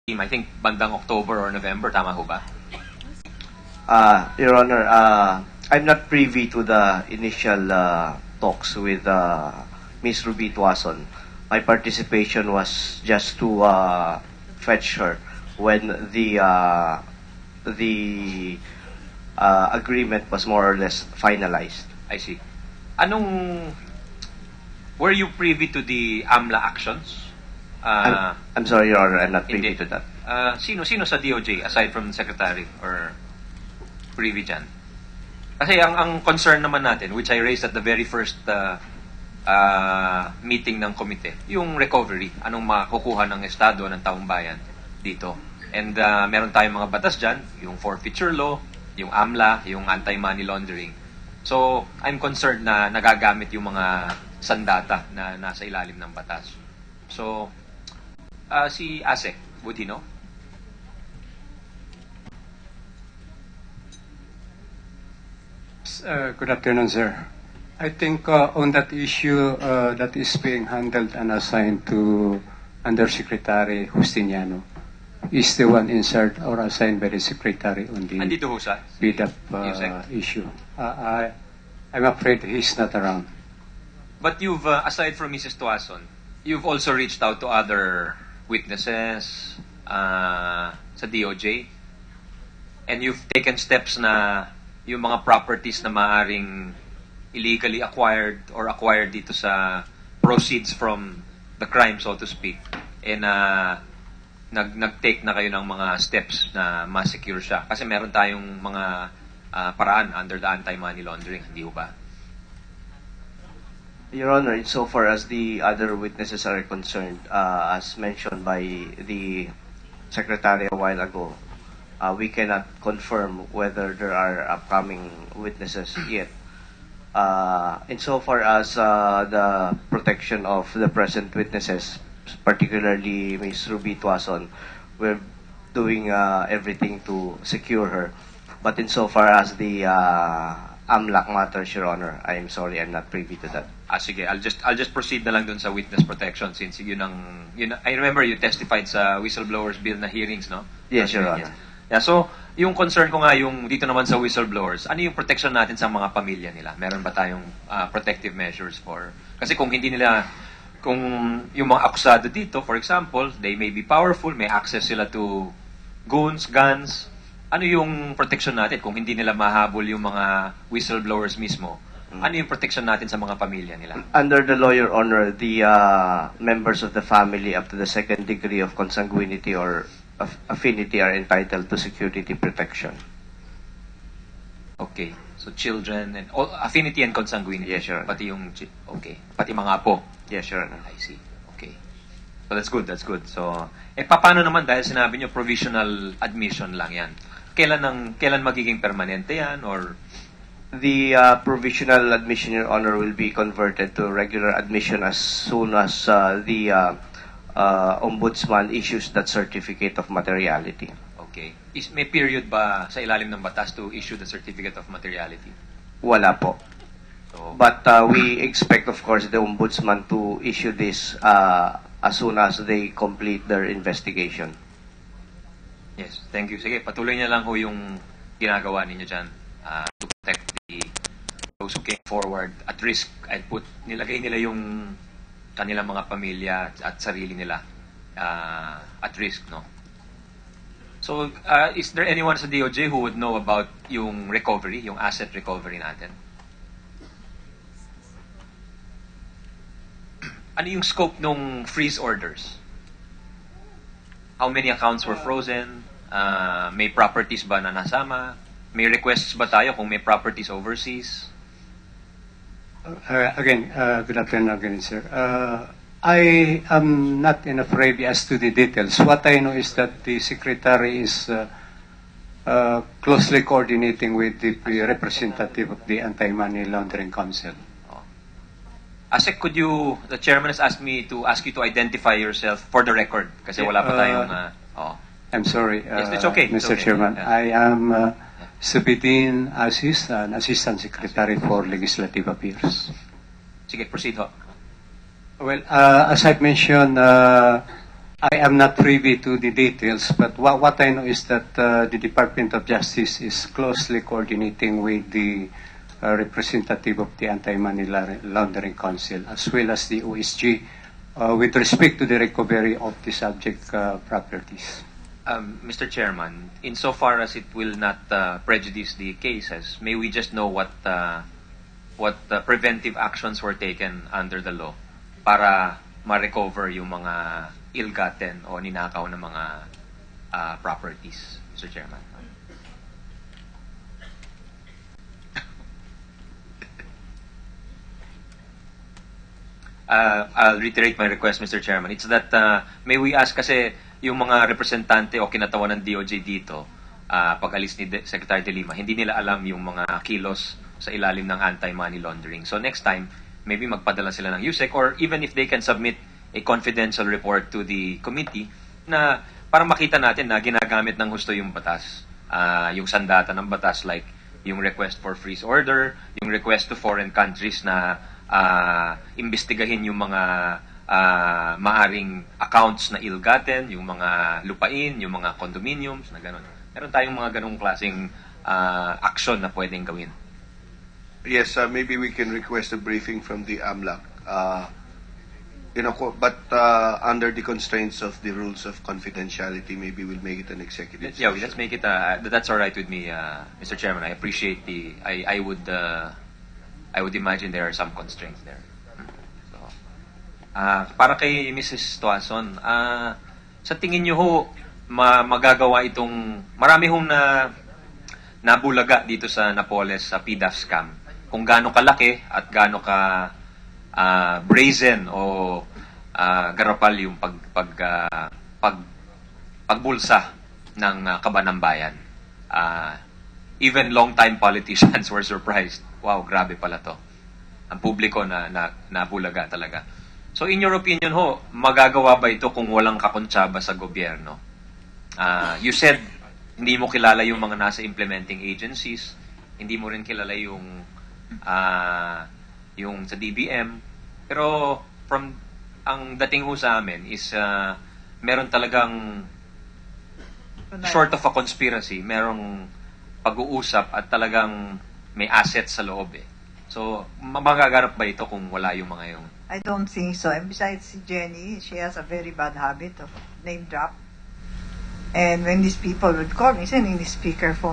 I think bandang October or November, tama ho ba? Your Honor, I'm not privy to the initial talks with Ms. Ruby Tuason. My participation was just to fetch her when the agreement was more or less finalized. I see. Were you privy to the AMLA actions? I'm sorry, Your Honor, I'm not privy to that. Sino sa DOJ aside from the Secretary or privy dyan? Kasi ang concern naman natin, which I raised at the very first meeting ng komite, yung recovery, anong makukuha ng Estado, ng taong bayan dito. And meron tayong mga batas dyan, yung forfeiture law, yung AMLA, yung anti-money laundering. So, I'm concerned na nagagamit yung mga sandata na nasa ilalim ng batas. So, si ASEC, would he know? Good afternoon, sir. I think on that issue that is being handled and assigned to Undersecretary Justiniano is the one insert or assigned by the Secretary on the Andito ho sa? BDAP issue. I'm afraid he's not around. But you've, aside from Mrs. Tuason, you've also reached out to other witnesses sa DOJ, and you've taken steps na yung mga properties na maaring illegally acquired or acquired dito sa proceeds from the crime, so to speak, and nag-take na kayo ng mga steps na ma-secure siya. Kasi meron tayong mga paraan under the anti-money laundering, hindi ba? Your Honor, insofar as the other witnesses are concerned, as mentioned by the Secretary a while ago, we cannot confirm whether there are upcoming witnesses yet. Insofar as the protection of the present witnesses, particularly Ms. Ruby Tuason, we're doing everything to secure her. But insofar as the AMLAC matters, Your Honor, I'm sorry, I'm not privy to that. Sige, I'll just proceed na lang dun sa witness protection since yun I remember you testified sa whistleblowers bill na hearings, no? Yes, Your Honor. Yeah, so yung concern ko nga yung dito naman sa whistleblowers, ano yung protection natin sa mga pamilya nila? Meron ba tayong protective measures for? Kasi kung yung mga akusado dito, for example, they may be powerful, may access sila to guns, ano yung protection natin kung hindi nila mahabol yung mga whistleblowers mismo? Ano yung protection natin sa mga pamilya nila? Under the law, Your Honor, the members of the family up to the second degree of consanguinity or affinity are entitled to security protection. Okay. So children and affinity and consanguinity. Yes, Your Honor. Pati okay. Pati mga apo. Yes, Your Honor. I see. Okay. So that's good. So paano naman dahil sinabi niyo provisional admission lang 'yan? Kailan magiging permanente 'yan or the provisional admission, Your Honor, will be converted to regular admission as soon as the Ombudsman issues that certificate of materiality. Okay. May period ba sa ilalim ng batas to issue the certificate of materiality? Wala po. So, but we expect, of course, the Ombudsman to issue this as soon as they complete their investigation. Yes, thank you. Sige, patuloy niya lang ho yung ginagawa ninyo dyan to protect those who came forward at risk and nilagay nila yung kanilang mga pamilya at sarili nila at risk, no? So, is there anyone sa DOJ who would know about yung recovery, yung asset recovery natin? Ano yung scope ng freeze orders? How many accounts were frozen? May properties ba na nasama? May requests ba tayo kung may properties overseas? Again, good afternoon again, sir. I am not afraid as to the details. What I know is that the Secretary is closely coordinating with the representative of the Anti-Money Laundering Council. Asek, the chairman has asked me to ask you to identify yourself for the record kasi wala pa tayong I'm sorry, yes, it's okay. Mr. Okay. Chairman. Yeah. I am Subidin Aziz, an Assistant Secretary for Legislative Affairs. Sige, proceed ho. Well, as I've mentioned, I am not privy to the details, but what I know is that the Department of Justice is closely coordinating with the representative of the Anti-Money Laundering Council, as well as the OSG, with respect to the recovery of the subject properties. Mr. Chairman, insofar as it will not prejudice the cases, may we just know what preventive actions were taken under the law para ma-recover yung mga ill-gotten o ninakaw na mga properties, Mr. Chairman? I'll reiterate my request, Mr. Chairman. It's that may we ask kasi yung mga representante o kinatawan ng DOJ dito, pag-alis ni Secretary De Lima, hindi nila alam yung mga kilos sa ilalim ng anti-money laundering. So next time, maybe magpadala sila ng USEC, or even if they can submit a confidential report to the committee na para makita natin na ginagamit ng gusto yung batas, yung sandata ng batas, like yung request for freeze order, yung request to foreign countries na imbestigahin yung mga maaring accounts na ill-gotten, yung mga lupain, yung mga condominiums, na gano'n. Meron tayong mga ganong klaseng action na pwedeng gawin. Yes, maybe we can request a briefing from the AMLAC. But under the constraints of the rules of confidentiality, maybe we'll make it an executive Yeah, session. let's make it. That's all right with me, Mr. Chairman. I appreciate the. I would imagine there are some constraints there. So, para kay Mrs. Tuason, sa tingin niyo ho, magagawa itong marami hong nabulaga dito sa Napoles sa PDAF scam. Kung gaano kalaki at gaano ka brazen o garapal yung pagbulsa ng kaban ng bayan. Even long-time politicians were surprised. Wow, grabe pala to. Ang publiko na nabulaga talaga. So in your opinion ho, magagawa ba ito kung walang kakontsaba sa gobyerno? You said hindi mo kilala yung mga nasa implementing agencies, hindi mo rin kilala yung sa DBM, pero from ang dating ho sa amin is meron talagang short of a conspiracy, merong pag-uusap at talagang may assets sa loob eh. So, magaganap ba ito kung wala yung mga yung... I don't think so. And besides, si Jenny, she has a very bad habit of name drop. And when these people would call me, sending the speakerphone,